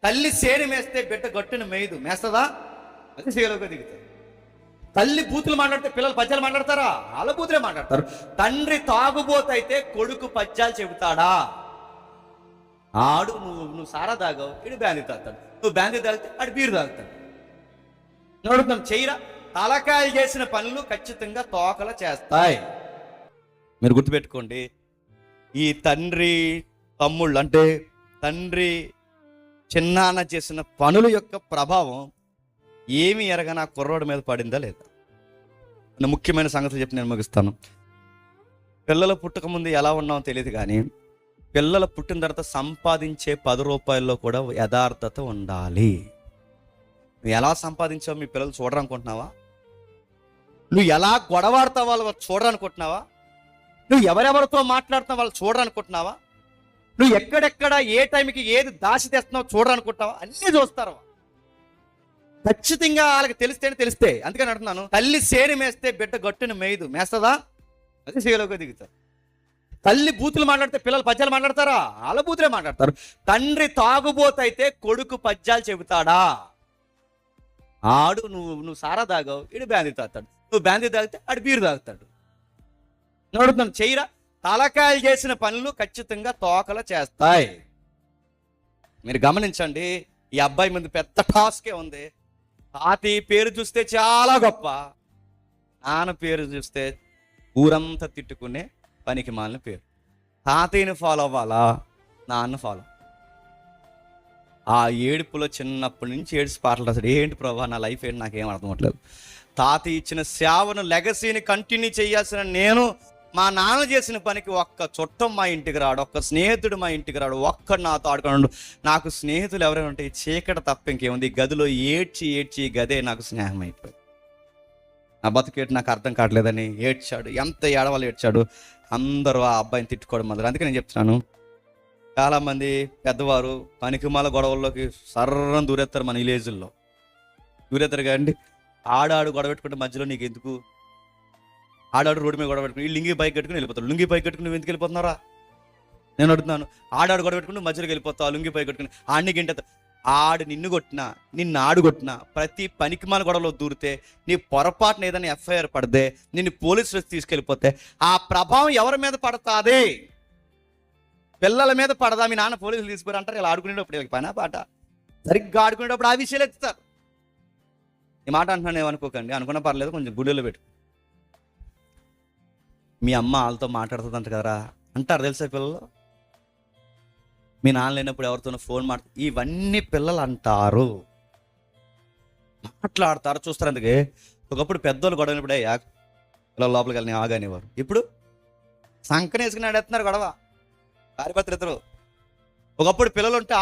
తల్లి సేను మేస్తే బిడ్డ గట్టును మేయదు, మేస్తదా? అది సేలోకి దిగుతుంది. తల్లి బూతులు మాట్లాడితే పిల్లలు పద్యాలు మాట్లాడతారా? వాళ్ళ బూతులే మాట్లాడతారు. తండ్రి తాగుబోతైతే కొడుకు పద్యాలు చెబుతాడా? ఆడు నువ్వు సారా తాగావు, ఇడు బ్యాందీ తాగుతాడు. నువ్వు బ్యాందీ తాగితే ఆడు బీరు తాగుతాడు. నడుతున్నాం చెయ్యరా. తలకాయలు చేసిన పనులు ఖచ్చితంగా తోకలు చేస్తాయి. మీరు గుర్తుపెట్టుకోండి, ఈ తండ్రి తమ్ముళ్ళు అంటే తండ్రి చిన్నాన్న చేసిన పనుల యొక్క ప్రభావం ఏమి ఎరగన ఆ కుర్రోడి మీద పడిందా లేదా? ముఖ్యమైన సంగతులు చెప్పి నేను ముగిస్తాను. పిల్లలు పుట్టక ముందు ఎలా ఉన్నామో తెలియదు, కానీ పిల్లలు పుట్టిన తర్వాత సంపాదించే 10 రూపాయల్లో కూడా యథార్థత ఉండాలి. నువ్వు ఎలా సంపాదించావు మీ పిల్లలు చూడరనుకుంటున్నావా? నువ్వు ఎలా గొడవాడతావు వాళ్ళు చూడరనుకుంటున్నావా? నువ్వు ఎవరెవరితో మాట్లాడుతున్నావు వాళ్ళు చూడరనుకుంటున్నావా? నువ్వు ఎక్కడెక్కడ ఏ టైంకి ఏది దాచి తెస్తున్నావు చూడరనుకుంటున్నావా? అన్నీ చూస్తారు. ఖచ్చితంగా వాళ్ళకి తెలిస్తే. అందుకని అంటున్నాను, తల్లి సేను మేస్తే బిడ్డ గట్టును మేయదు, మేస్తదా? అది సేలోకి దిగుతారు. తల్లి బూతులు మాట్లాడితే పిల్లలు పద్యాలు మాట్లాడతారా? వాళ్ళ బూతులే మాట్లాడతారు. తండ్రి తాగుబోతైతే కొడుకు పద్యాలు చెబుతాడా? ఆడు నువ్వు సారా తాగావు, ఇడు బ్యాందీ తాగుతాడు. నువ్వు బ్యాందీ తాగితే ఆడు బీరు తాగుతాడు. నడుతున్నాం చెయ్యరా. తలకాయలు చేసిన పనులు ఖచ్చితంగా తోకలు చేస్తాయి. మీరు గమనించండి, ఈ అబ్బాయి ముందు పెద్ద టాస్కే ఉంది. తాతయ్య పేరు చూస్తే చాలా గొప్ప, నాన్న పేరు చూస్తే ఊరంతా తిట్టుకునే పనికి మాలిన పేరు. తాతయ్యని ఫాలో అవ్వాలా, నాన్న ఫాలో? ఆ ఏడుపులో చిన్నప్పటి నుంచి ఏడుపు పాటలు రాశాడు. ఏంటి ప్రభా నా లైఫ్ ఏంటి, నాకేం అర్థం అవ్వట్లేదు. తాతయ్య ఇచ్చిన సేవను లెగసీని కంటిన్యూ చేయాల్సిన నేను మా నాన్న చేసిన పనికి ఒక్క చుట్టం మా ఇంటికి రాడు, ఒక్క స్నేహితుడు మా ఇంటికి రాడు, ఒక్కడు నాతో ఆడుకున్నాడు. నాకు స్నేహితులు ఎవరైనా ఉంటే చీకటి తప్ప ఇంకేముంది? గదిలో ఏడ్చి గదే నాకు స్నేహం అయిపోయింది. నా బతుకేటి నాకు అర్థం కావట్లేదని ఏడ్చాడు. ఎంత ఏడవాళ్ళు ఏడ్చాడు. అందరూ ఆ అబ్బాయిని తిట్టుకోవడం మొదలు. అందుకే నేను చెప్తున్నాను, చాలామంది పెద్దవారు పనికిమాల గొడవల్లోకి సర్రం దూరేస్తారు. మన విలేజుల్లో దూరేస్తారు కదండి. ఆడాడు గొడవ పెట్టుకుంటే మధ్యలో నీకు ఎందుకు? ఆడాడు రోడ్డు మీద గొడవ పెట్టుకుని లింగి బైక్ కట్టుకుని వెళ్ళిపోతాడు. లుంగి బైక్ కట్టుకుని నువ్వు ఎందుకు వెళ్ళిపోతున్నారా? నేను అడుగుతున్నాను. ఆడాడు గొడవ పెట్టుకుని మధ్యలోకి వెళ్ళిపోతావు, లుంగి బైక్ కట్టుకుని. ఆడిని గింట ఆడు నిన్ను కొట్టినా, నిన్ను ఆడు కొట్టినా, ప్రతి పనికిమాల గొడవలో దూరితే, నీ పొరపాటున ఏదైనా ఎఫ్ఐఆర్ పడితే, నిన్ను పోలీసులు తీసుకెళ్ళిపోతే ఆ ప్రభావం ఎవరి మీద పడతాది? పిల్లల మీద పడదా? మీ నాన్న పోలీసులు తీసుకుని అంటారు. ఇలా ఆడుకునేటప్పుడు వీళ్ళకి పైన పాట, సరిగ్గా ఆడుకునేటప్పుడు ఆ విషయాలు ఎత్తుతారు. ఈ మాట అంటున్నాను ఏమనుకోకండి, అనుకున్న పర్లేదు, కొంచెం గుండెలో పెట్టు. మీ అమ్మ వాళ్ళతో మాట్లాడుతుందంట కదరా అంటారు, తెలుసా పిల్లలు? మీ నాన్న లేనప్పుడు ఎవరితోనో ఫోన్ ఇవన్నీ పిల్లలు అంటారు, మాట్లాడతారు, చూస్తారు. అందుకే ఒకప్పుడు పెద్దోళ్ళు గొడవనప్పుడే పిల్లలు లోపలికి వెళ్ళి ఆగానేవారు. ఇప్పుడు సంకన వేసుకుని ఆడేస్తున్నారు గొడవ, కార్యపత్రి ఇద్దరు. ఒకప్పుడు పిల్లలు ఉంటే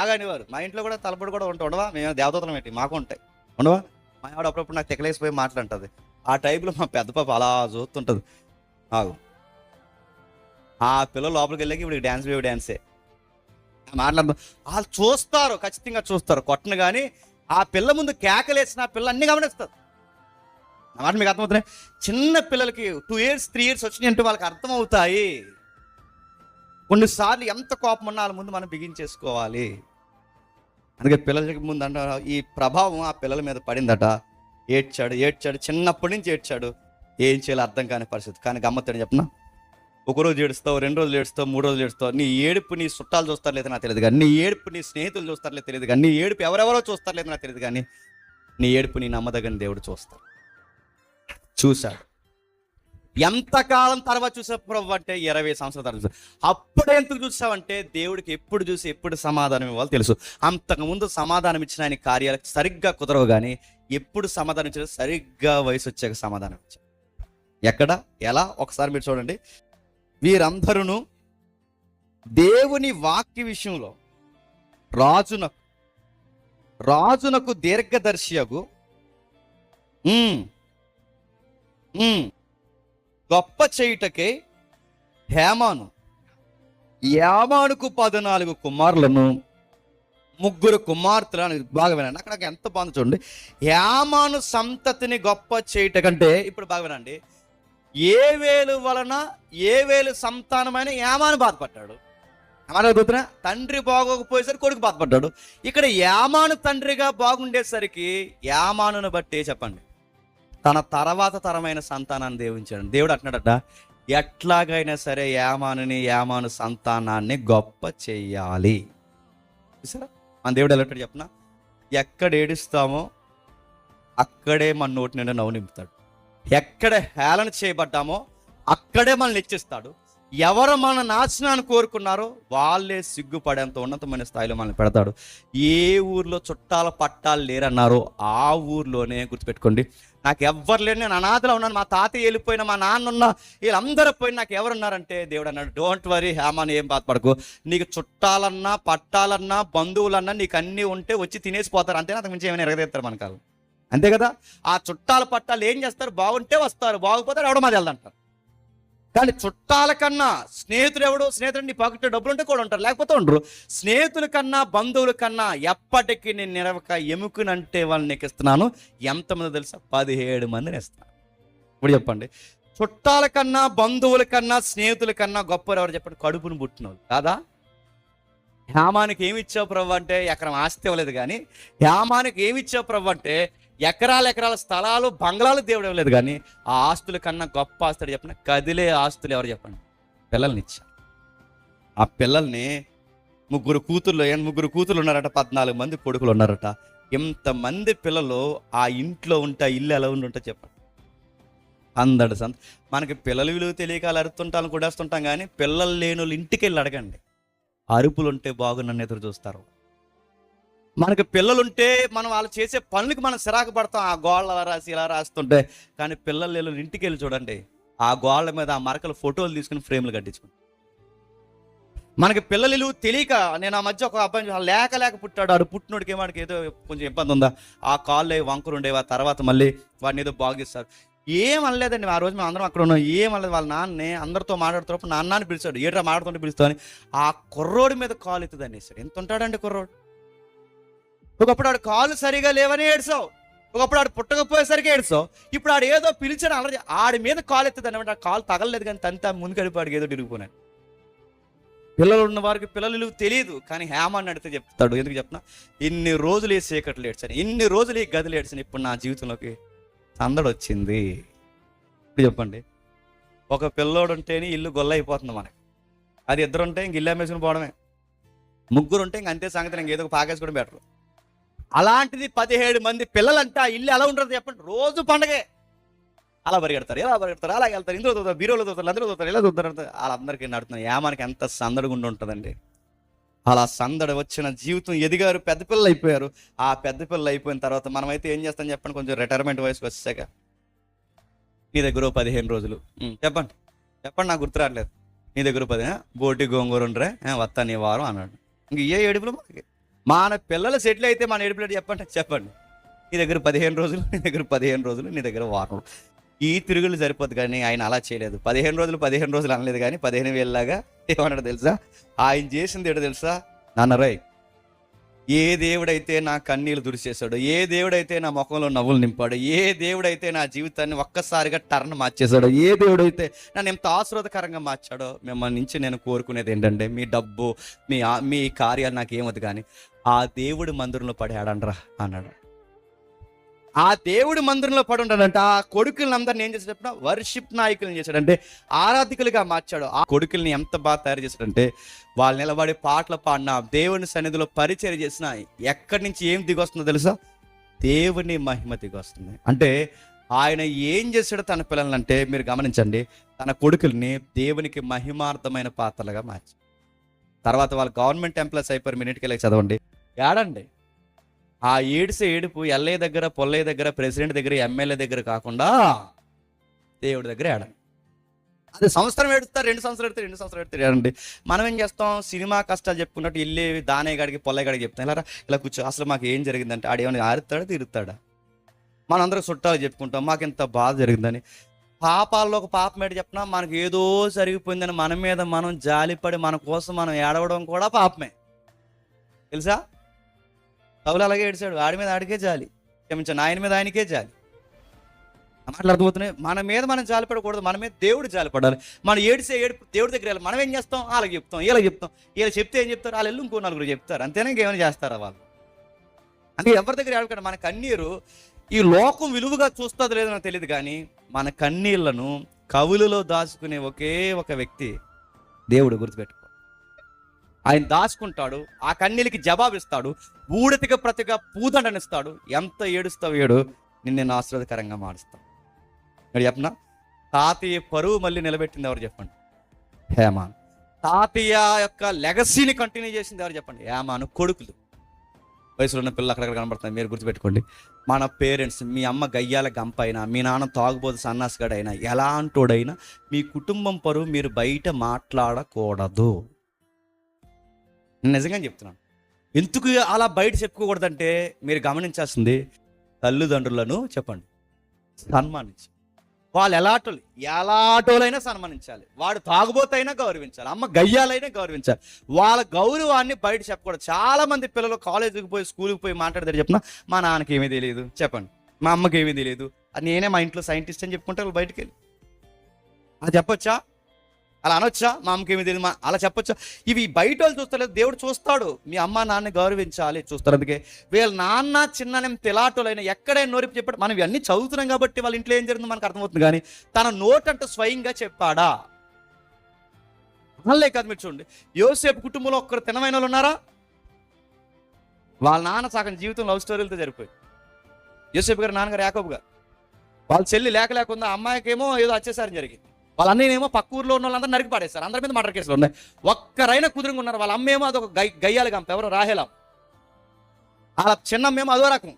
ఆగానేవారు. మా ఇంట్లో కూడా తలపడి కూడా ఉండవా? మేము దేవదూతలం ఏంటి, మాకు ఉంటాయి ఉండవా? మా ఆవిడ అప్పుడప్పుడు నాకు తెక్కలేసిపోయి మాట్లాడుతుంది. ఆ టైంలో మా పెద్ద పాప అలా చూస్తుంటుంది, ఆగు. ఆ పిల్లలు లోపలికి వెళ్ళాక ఇప్పుడు డ్యాన్సే మాట్లాడదాం. వాళ్ళు చూస్తారు, ఖచ్చితంగా చూస్తారు. కొట్టను కానీ ఆ పిల్ల ముందు కేకలేసిన ఆ పిల్ల అన్ని గమనిస్తారు. నా మాట మీకు అర్థమవుతున్నాయి? చిన్న పిల్లలకి 2 years 3 years వచ్చినాయంటే వాళ్ళకి అర్థమవుతాయి. కొన్నిసార్లు ఎంత కోపం ఉన్నా వాళ్ళ ముందు మనం బిగించేసుకోవాలి. అందుకే పిల్లలకి ముందు అంట ఈ ప్రభావం ఆ పిల్లల మీద పడిందట. ఏడ్చాడు, చిన్నప్పటి నుంచి ఏడ్చాడు. ఏం చేయాలో అర్థం కాని పరిస్థితి. కానీ గమ్మత్తని చెప్పనా, 1 రోజు ఏడుస్తావు, 2 రోజులు ఏడుస్తావు, 3 రోజులు ఏడుస్తావు. నీ ఏడుపు నీ చుట్టాలు చూస్తారు లేదా నాకు తెలియదు కానీ, నీ ఏడుపు నీ స్నేహితులు చూస్తారు లేదు తెలియదు కానీ, నీ ఏడుపు ఎవరెవరో చూస్తారు లేదు నాకు తెలియదు కానీ, నీ ఏడుపు నీ నమ్మదగిన దేవుడు చూస్తాడు. చూశాడు. ఎంతకాలం తర్వాత చూసావు ప్రభు అంటే 20 సంవత్సరాల తర్వాత చూసావు. అప్పుడే ఎందుకు చూసావంటే దేవుడికి ఎప్పుడు చూసి ఎప్పుడు సమాధానం ఇవ్వాలో తెలుసు. అంతకుముందు సమాధానం ఇచ్చిన ఆయన కార్యాలకు సరిగ్గా కుదరవు, కానీ ఎప్పుడు సమాధానం ఇచ్చిన సరిగ్గా వయసు వచ్చాక సమాధానం ఇచ్చాడు. ఎక్కడ ఎలా ఒకసారి మీరు చూడండి. వీరందరూ దేవుని వాక్య విషయంలో రాజునకు దీర్ఘదర్శియగు గొప్ప చేయుటకే హేమానుకు 14 కుమారులను 3 కుమార్తెలను. బాగా వినండి, అక్కడ ఎంత బాగుంది చూడండి. హేమాను సంతతిని గొప్ప చేయుటకంటే, ఇప్పుడు బాగా వినండి, ఏవేలు వలన ఏవేలు సంతానమైన హేమాను బాధపడ్డాడు. మన అడుగుతున్నా, తండ్రి బాగోకపోయేసరికి కొడుకు బాధపడ్డాడు. ఇక్కడ యామాను తండ్రిగా బాగుండేసరికి యామానును బట్టి చెప్పండి తన తర్వాత తరమైన సంతానాన్ని దీవించాడు. దేవుడు అంటున్నాడట, ఎట్లాగైనా సరే యామాను సంతానాన్ని గొప్ప చెయ్యాలి. చూసారా మన దేవుడు ఎలా చెప్పిన, ఎక్కడ ఏడుస్తామో అక్కడే మన నోటి నిండా నవ్వు నింపుతాడు. ఎక్కడ హేళన చేయబడ్డామో అక్కడే మనల్ని హెచ్చిస్తాడు. ఎవరు మన నాశనాన్ని కోరుకున్నారో వాళ్ళే సిగ్గుపడేంత ఉన్నతమైన స్థాయిలో మనల్ని పెడతాడు. ఏ ఊర్లో చుట్టాల పట్టాలు లేరన్నారో ఆ ఊర్లోనే గుర్తుపెట్టుకోండి, నాకు ఎవ్వరు లేరు, నేను అనాథలో ఉన్నాను, మా తాతయ్య వెళ్ళిపోయినా, మా నాన్న ఉన్నా, వీళ్ళందరూ పోయినా నాకు ఎవరున్నారంటే దేవుడు అన్నాడు, డోంట్ వరీ హేమాను, ఏం బాధపడకు, నీకు చుట్టాలన్నా పట్టాలన్నా బంధువులన్నా నీకు అన్నీ ఉంటే వచ్చి తినేసిపోతారు, అంతేనా, అంతకు మించి ఏమైనా ఎరగదీస్తారు మనకాలు, అంతే కదా. ఆ చుట్టాల పట్టాలు ఏం చేస్తారు, బాగుంటే వస్తారు, బాగుపోతారు ఎవడో మాది వెళ్దంటారు. కానీ చుట్టాల కన్నా స్నేహితుడు నీ పాకెట్లో డబ్బులు ఉంటే కూడా ఉంటారు, లేకపోతే ఉండరు. స్నేహితుల కన్నా బంధువుల కన్నా ఎప్పటికీ నేను నిరవక ఎముకనంటే వాళ్ళని నీకు ఇస్తున్నాను. ఎంతమంది తెలుసా? 17 మందిని ఇస్తాను. ఇప్పుడు చెప్పండి, చుట్టాల కన్నా బంధువుల కన్నా స్నేహితుల కన్నా గొప్ప ఎవరు చెప్పండి? కడుపును పుట్టిన వాళ్ళు కాదా. హేమానికి ఏమి ఇచ్చావు ప్రభు అంటే ఎకరం ఆస్తి ఇవ్వలేదు, కానీ హేమానికి ఏమి ఇచ్చావు ప్రభు అంటే ఎకరాల స్థలాలు బంగ్లాలు దేవుడు ఇవ్వలేదు, కానీ ఆ ఆస్తుల కన్నా గొప్ప ఆస్తులు చెప్పండి, కదిలే ఆస్తులు ఎవరు చెప్పండి? పిల్లల్ని ఇచ్చా. ఆ పిల్లల్ని ముగ్గురు కూతుర్లు ఉన్నారట, 14 మంది కొడుకులు ఉన్నారట. ఇంతమంది పిల్లలు ఆ ఇంట్లో ఉంటే ఆ ఇల్లు ఎలా ఉంటుంటో చెప్పండి. మనకి పిల్లల విలువ తెలియక అలా అరుతుంటాం కూడేస్తుంటాం, కానీ పిల్లలు లేని వాళ్ళు ఇంటికి వెళ్ళి అడగండి, అరుపులుంటే బాగునన్ను ఎదురు చూస్తారు. మనకు పిల్లలుంటే మనం వాళ్ళు చేసే పనులకి మనం సిరాకు పడతాం, ఆ గోళ్ళ అలా రాసి ఇలా రాస్తుంటే. కానీ పిల్లలు లేని ఇంటికి వెళ్ళి చూడండి, ఆ గోళ్ళ మీద ఆ మరకలు ఫోటోలు తీసుకుని ఫ్రేమ్లు కట్టించుకుంటాం. మనకి పిల్లలు తెలియక, నేను ఆ మధ్య ఒక అబ్బాయి లేక పుట్టాడు, ఆడు పుట్టినోడికి వాడికి ఏదో కొంచెం ఇబ్బంది ఉందా, ఆ కాళ్ళు వంకరు ఉండేవి, ఆ తర్వాత మళ్ళీ వాడిని ఏదో బాగు చేస్తారు. ఏం అనలేదండి, ఆ రోజు మేము అందరం అక్కడ ఉన్నాం, ఏం అనలేదు. వాళ్ళ నాన్నే అందరితో మాట్లాడుతున్నప్పుడు నాన్నని పిలిచాడు, ఏట్రా మాట్లాడుతుంటే పిలుస్తామని. ఆ కుర్రోడి మీద కాలు ఎత్తుది అనేసాడు. ఎంత ఉంటాడండి కుర్రోడు. ఒకప్పుడు ఆడు కాళ్ళు సరిగా లేవని ఏడ్చావు, ఒకప్పుడు ఆడు పుట్టకపోయేసరికి ఏడ్చావు, ఇప్పుడు ఆడు ఏదో పిలిచాడు అలా ఆడి మీద కాలు ఎత్తుది అనమాట. ఆ కాలు తగలలేదు, కానీ తంతా ముందు కడిపాడు ఏదో తిరిగిపోయినాడు. పిల్లలు ఉన్న వారికి పిల్లలు తెలియదు, కానీ హేమాన్ని అడిగితే చెప్తాడు. ఎందుకు చెప్తున్నా, ఇన్ని రోజులు ఈ చీకట్లు ఏడ్చాను, ఇన్ని రోజులు ఈ గదులు ఏడ్చాను, ఇప్పుడు నా జీవితంలోకి సందడి వచ్చింది. ఇప్పుడు చెప్పండి, ఒక పిల్లోడు ఉంటేనే ఇల్లు గొల్ల అయిపోతుంది మనకి, అది ఇద్దరు ఉంటే ఇంక ఇల్లు అమ్మేసుకుని పోవడమే, ముగ్గురు ఉంటే ఇంక అంతే సంగతి, ఇంకేదో పాకేసుకోవడం బెటర్. అలాంటిది 17 మంది పిల్లలంటే ఆ ఇల్లు ఎలా ఉంటుంది చెప్పండి? రోజు పండగే, అలా పరిగెడతారు, ఎలా పరిగెడతారు, అలాగే వెళ్తారు, ఇందులో చూస్తారు, బీరోలో చూస్తారు, అందులో చూస్తారు, ఇలా చూస్తారు, వాళ్ళందరికీ నడుతున్నారు. ఏమానికి ఎంత సందడిగా ఉంటుందండి. అలా సందడి వచ్చిన జీవితం, ఎదిగారు, పెద్ద పిల్లలు అయిపోయారు. ఆ పెద్ద పిల్లలు అయిపోయిన తర్వాత మనమైతే ఏం చేస్తాం చెప్పండి? కొంచెం రిటైర్మెంట్ వయసుకి వచ్చాక నీ దగ్గర 15 రోజులు చెప్పండి, నాకు గుర్తు రావట్లేదు, నీ దగ్గర 10 బోటి గోంగూర ఉండరే వస్తా నీ వారం అన్నాడు. ఇంక ఏ ఏడుపులు మనకి, మన పిల్లలు సెటిల్ అయితే మన ఏడుపులు చెప్పండి. నీ దగ్గర 15 రోజులు, నీ దగ్గర 15 రోజులు, నీ దగ్గర వారం. ఈ తిరుగులు సరిపోద్దు, కానీ ఆయన అలా చేయలేదు. 15 రోజులు అనలేదు, కానీ 15,000 లాగా ఏమన్నాడు తెలుసా? ఆయన చేసింది ఏంటో తెలుసా? నాన్నరాయ్, ఏ దేవుడైతే నా కన్నీళ్ళు తుడిచేశాడో, ఏ దేవుడైతే నా ముఖంలో నవ్వులు నింపాడో, ఏ దేవుడైతే నా జీవితాన్ని ఒక్కసారిగా టర్న్ మార్చేశాడో, ఏ దేవుడైతే నన్ను ఎంత ఆశీర్వాదకరంగా మార్చాడో, మిమ్మల్ని నుంచి నేను కోరుకునేది ఏంటంటే మీ డబ్బు, మీ కార్యాలు నాకు ఏమవుతుంది, కానీ ఆ దేవుడి మందిరంలో పడేయాడంట్రా అన్నాడు. ఆ దేవుడి మందిరంలో పడి ఉంటాడంటే ఆ కొడుకుల్ని అందరిని ఏం చేశాడు చెప్పిన? వర్షిప్ నాయకులను చేశాడంటే, ఆరాధికులుగా మార్చాడు. ఆ కొడుకుల్ని ఎంత బాగా తయారు చేశాడంటే, వాళ్ళు నిలబడి పాటలు పాడినా, దేవుని సన్నిధిలో పరిచయం చేసిన, ఎక్కడి నుంచి ఏం దిగొస్తుందో తెలుసా? దేవుని మహిమ దిగొస్తుంది. అంటే ఆయన ఏం చేశాడు తన పిల్లల్ని అంటే, మీరు గమనించండి, తన కొడుకుల్ని దేవునికి మహిమార్థమైన పాత్రలుగా మార్చాడు. తర్వాత వాళ్ళు గవర్నమెంట్ ఎంప్లాయీస్ అయిపోయారు. మీరు ఇంటికి వెళ్ళి చదవండి, ఏడండి ఆ ఏడుపు ఎల్ఐ దగ్గర, పొల్లయ్య దగ్గర, ప్రెసిడెంట్ దగ్గర, ఎమ్మెల్యే దగ్గర కాకుండా దేవుడి దగ్గర ఏడండి. అది సంవత్సరం ఏడుస్తారు, 2 సంవత్సరాలు ఏడుస్తారు ఏడండి. మనం ఏం చేస్తాం? సినిమా కష్టాలు చెప్పుకున్నట్టు వెళ్ళి దానయ్య గాడికి, పొల్లయ్య గాడికి చెప్తాం, ఇలా కూర్చో, అసలు మాకు ఏం జరిగిందంటే ఆడేమైనా ఆరుతాడా తిరుగుతాడా? మనందరూ చుట్టాలు చెప్పుకుంటాం మాకు ఎంత బాధ జరిగిందని. పాపాల్లో ఒక పాపం ఏంటి చెప్పినా, మనకు ఏదో జరిగిపోయిందని మన మీద మనం జాలిపడి మన కోసం మనం ఏడవడం కూడా పాపమే తెలుసా? సౌలు అలాగే ఏడిచాడు, ఆడి మీద ఆడికే జాలి, క్షమించాను, ఆయన మీద ఆయనకే జాలి. మాటలు అర్థమవుతున్నాయి. మన మీద మనం జాలిపడకూడదు, మన మీద దేవుడు జాలిపడాలి. మనం ఏడిసే ఏడుపు దేవుడి దగ్గర వెళ్ళాలి. మనం ఏం చేస్తాం? వాళ్ళకి చెప్తాం, వీళ్ళకి చెప్తాం. వీళ్ళు చెప్తే ఏం చెప్తారు? వాళ్ళు వెళ్ళి ఇంకో నలుగురు చెప్తారు. అంతేనా? ఇంకేమైనా చేస్తారా వాళ్ళు? అంటే ఎవరి దగ్గర ఏడకండి. మన కన్నీరు ఈ లోకం విలువగా చూస్తుందో లేదో నాకు తెలియదు, కానీ మన కన్నీళ్లను కవులలో దాచుకునే ఒకే ఒక వ్యక్తి దేవుడు. గుర్తుపెట్టుకో, ఆయన దాచుకుంటాడు, ఆ కన్నీళ్ళకి జవాబిస్తాడు, బూడిదకి ప్రతిగా పూదండనిస్తాడు. ఎంత ఏడుస్తావు ఏడు, నిన్ను ఆశీర్వాదకరంగా మారుస్తాడు. మరి చెప్పనా, తాతయ్య పరువు మళ్ళీ నిలబెట్టింది ఎవరు చెప్పండి? హేమాను. తాతయ్య యొక్క లెగసీని కంటిన్యూ చేసింది ఎవరు చెప్పండి? హేమాను కొడుకులు. వయసులో ఉన్న పిల్లలు అక్కడక్కడ కనబడుతుంది. మీరు గుర్తుపెట్టుకోండి, మన పేరెంట్స్, మీ అమ్మ గయ్యాల గంప అయినా, మీ నాన్న తాగుబోతు సన్నాసిగాడైనా, ఎలాంటోడైనా మీ కుటుంబం పరువు మీరు బయట మాట్లాడకూడదు. నేను నిజంగా చెప్తున్నాను. ఎందుకు అలా బయట చెప్పుకోకూడదంటే మీరు గమనించాల్సింది, తల్లిదండ్రులను చెప్పండి సన్మానించి. వాళ్ళు ఎలాటోలైనా సన్మానించాలి. వాడు తాగుబోతైనా గౌరవించాలి, అమ్మ గయ్యాలైనా గౌరవించాలి. వాళ్ళ గౌరవాన్ని బయట చెప్పకూడదు. చాలా మంది పిల్లలు కాలేజీకి పోయి స్కూల్కి పోయి మాట్లాడతారు. చెప్పిన మా నాన్నకి ఏమీ తెలియదు చెప్పండి, మా అమ్మకి ఏమీ తెలియదు, నేనే మా ఇంట్లో సైంటిస్ట్ అని చెప్పుకుంటే వాళ్ళు బయటకు వెళ్ళి అది చెప్పొచ్చా? అలా అనొచ్చా? మా అమ్మకి ఏమీ తెలియదు అలా చెప్పొచ్చా? ఇవి బయట వాళ్ళు చూస్తలేదు, దేవుడు చూస్తాడు. మీ అమ్మ నాన్న గౌరవించాలి, చూస్తారు. అందుకే వీళ్ళ నాన్న చిన్న తెలాటోలైనా ఎక్కడైనా నోరిపి చెప్పాడు. మనం ఇవన్నీ చదువుతున్నాం కాబట్టి వాళ్ళ ఇంట్లో ఏం జరిగిందో మనకు అర్థమవుతుంది, కానీ తన నోటంటూ స్వయంగా చెప్పాడా? అల్లే కాదు. మీరు చూడండి, యోసేపు కుటుంబంలో ఒక్కరు తినమైన వాళ్ళు ఉన్నారా? వాళ్ళ నాన్న సగం జీవితం లవ్ స్టోరీలతో జరిపోయింది. యోసేపు గారు నాన్నగారు యాకోబు గారు, వాళ్ళ చెల్లి లేకుండా అమ్మాయికేమో ఏదో అత్యాచారం జరిగింది. వాళ్ళ అన్నయ్యేమో పక్క ఊర్లో ఉన్న వాళ్ళందరూ నరికి పాడేస్తారు. అందరి మీద మర్డర్ కేసులు ఉన్నాయి. ఒక్కరైనా కుదురుగా ఉన్నారు. వాళ్ళ అమ్మేమో అదొక గయ్యాలి గంప, ఎవరో రాహేలా. వాళ్ళ చిన్నమ్మేమో అదో రకం.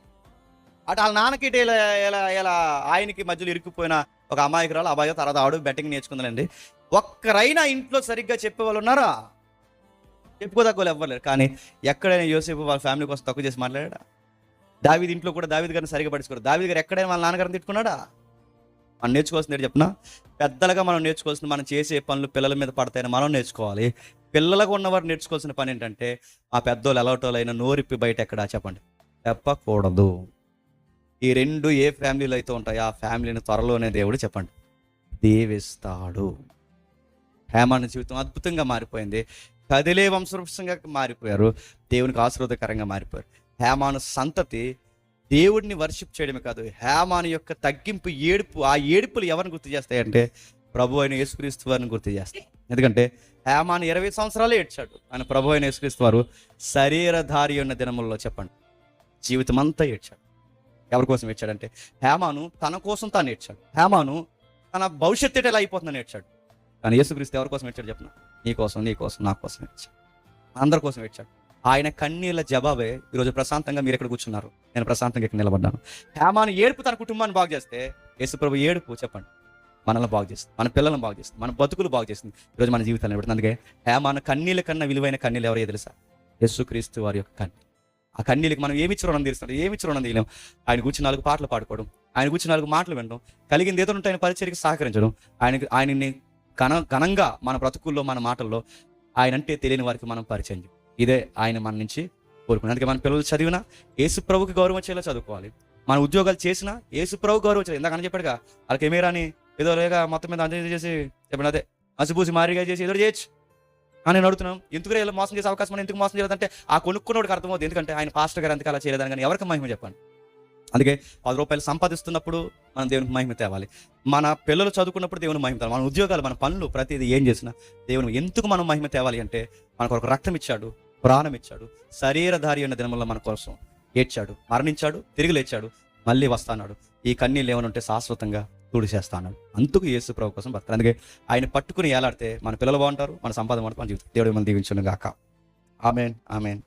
అటు వాళ్ళ నాన్నకి ఇలా ఆయనకి మధ్యలో ఇరుక్కుపోయిన ఒక అమాయకురాలు, అబ్బాయి తర్వాత ఆడు బెట్టింగ్ నేర్చుకుందండి. ఒక్కరైనా ఇంట్లో సరిగ్గా చెప్పేవాళ్ళు ఉన్నారా? చెప్పుకోదగ్గోళ్ళు ఎవ్వరు లేరు. కానీ ఎక్కడైనా యోసేపు వాళ్ళ ఫ్యామిలీ కోసం తక్కువ చేసి మాట్లాడా? దావీదు ఇంట్లో కూడా దావీదు గారిని సరిగ్గా పట్టించుకోరు. దావీదు గారు ఎక్కడైనా వాళ్ళ నాన్నగారిని తిట్టుకున్నాడా? మనం నేర్చుకోవాల్సింది ఏంటి చెప్పినా, పెద్దలుగా మనం నేర్చుకోవాల్సింది, మనం చేసే పనులు పిల్లల మీద పడతాయని మనం నేర్చుకోవాలి. పిల్లలకు ఉన్నవారు నేర్చుకోవాల్సిన పని ఏంటంటే, ఆ పెద్దోళ్ళు ఎలాటోళ్ళైనా నోరిప్పి బయట ఎక్కడా చెప్పండి చెప్పకూడదు. ఈ రెండు ఏ ఫ్యామిలీలో అయితే ఉంటాయో ఆ ఫ్యామిలీని త్వరలోనే దేవుడు చెప్పండి దీవిస్తాడు. హేమాను జీవితం అద్భుతంగా మారిపోయింది. కదిలే వంశవృక్షంగా మారిపోయారు, దేవునికి ఆశీర్వాదకరంగా మారిపోయారు. హేమాను సంతతి దేవుడిని వర్షిప్ చేయడమే కాదు, హేమాను యొక్క తగ్గింపు ఏడుపు, ఆ ఏడుపులు ఎవరిని గుర్తు చేస్తాయంటే ప్రభు అయిన యేసుక్రీస్తు వారిని గుర్తు చేస్తాయి. ఎందుకంటే హేమాను 20 సంవత్సరాలే ఏడ్చాడు, ఆయన ప్రభు అయిన యేసుక్రీస్తు వారు శరీరధారి ఉన్న దినముల్లో చెప్పండి జీవితం అంతా ఏడ్చాడు. ఎవరి కోసం ఏడ్చాడంటే, హేమాను తన కోసం తాను ఏడ్చాడు. హేమాను తన భవిష్యత్తు ఎలా అయిపోతుందని ఏడ్చాడు. కానీ యేసుక్రీస్తు ఎవరి కోసం ఏడ్చాడు చెప్పిన? నీ కోసం, నా కోసం ఏడ్చాడు, అందరి కోసం ఏడ్చాడు. ఆయన కన్నీళ్ళ జవాబే ఈరోజు ప్రశాంతంగా మీరు ఎక్కడ కూర్చున్నారు, నేను ప్రశాంతంగా ఇక్కడ నిలబడ్డాను. హేమాను ఏడుపు తన కుటుంబాన్ని బాగు చేస్తే, యేసుప్రభు ఏడుపు చెప్పండి మనల్ని బాగు చేస్తుంది, మన పిల్లలను బాగు చేస్తుంది, మన బతుకులు బాగు చేస్తుంది, ఈరోజు మన జీవితాలు నిలబడుతుంది. అందుకే హేమాను కన్నీళ్ళ కన్నా విలువైన కన్నీళ్ళు ఎవరో తెలుసా? యేసుక్రీస్తు వారి యొక్క కన్నీళ్ళు. ఆ కన్నీళ్ళకి మనం ఏమిచ్చి రుణం తీరుస్తాం? ఏమిచ్చి రుణం తీయలేం. ఆయన గురించి 4 పాటలు పాడుకోవడం, ఆయన గురించి 4 మాటలు వినడం, కలిగింది ఏదో ఉంటే ఆయన పరిచర్యకి సహకరించడం, ఆయనని ఘనంగా మన బ్రతుకుల్లో, మన మాటల్లో ఆయన అంటే తెలియని వారికి మనం పరిచయం చేయడం. ఇదే ఆయన మన నుంచి కోరుకున్నాం. అందుకే మన పిల్లలు చదివినా యేసు ప్రభుకి గౌరవం వచ్చేలా చదువుకోవాలి. మన ఉద్యోగాలు చేసినా యేసు ప్రభు గౌరవం వచ్చేది. ఇందాక చెప్పాడుగా, వాళ్ళకి ఏమీ రాని ఏదో లేక మొత్తం మీద అంజలి చేసి చెప్పండి, అదే మసిపూసి మారిగా చేసి ఏదో చేయొచ్చు అని నేను అడుగుతున్నాం. ఎందుకు ఇలా మోసం చేసే అవకాశం, ఎందుకు మోసం చేయలేదంటే ఆ కొనుక్కున్నోడికి అర్థమవుతుంది. ఎందుకంటే ఆయన పాస్టర్ గారు ఎందుకు అలా చేయలేదని. కానీ ఎవరికి మహిమ చెప్పండి? అందుకే 10 రూపాయలు సంపాదిస్తున్నప్పుడు మనం దేవునికి మహిమ తేవాలి. మన పిల్లలు చదువుకున్నప్పుడు దేవుని మహిమ తేవాలి. మన ఉద్యోగాలు, మన పనులు, ప్రతిదీ ఏం చేసినా దేవుని ఎందుకు మనం మహిమ తేవాలి అంటే, మనకు ఒక రక్తం ఇచ్చాడు, ప్రాణం ఇచ్చాడు, శరీరధారి అన్న దినముల్లో మన కోసం ఏడ్చాడు, మరణించాడు, తిరిగి లేచాడు, మళ్ళీ వస్తాడు. ఈ కన్నీళ్ళు ఏమైనా ఉంటే శాశ్వతంగా తుడిచేస్తాను. అందుకు యేసు ప్రభు కోసం బతారు. అందుకే ఆయన పట్టుకుని ఏలాడితే మన పిల్లలు బాగుంటారు, మన సంపాదన బాగుంటుంది, మన జీవితం దేవుడు మనం దీవించును గాక. ఆమేన్, ఆమేన్.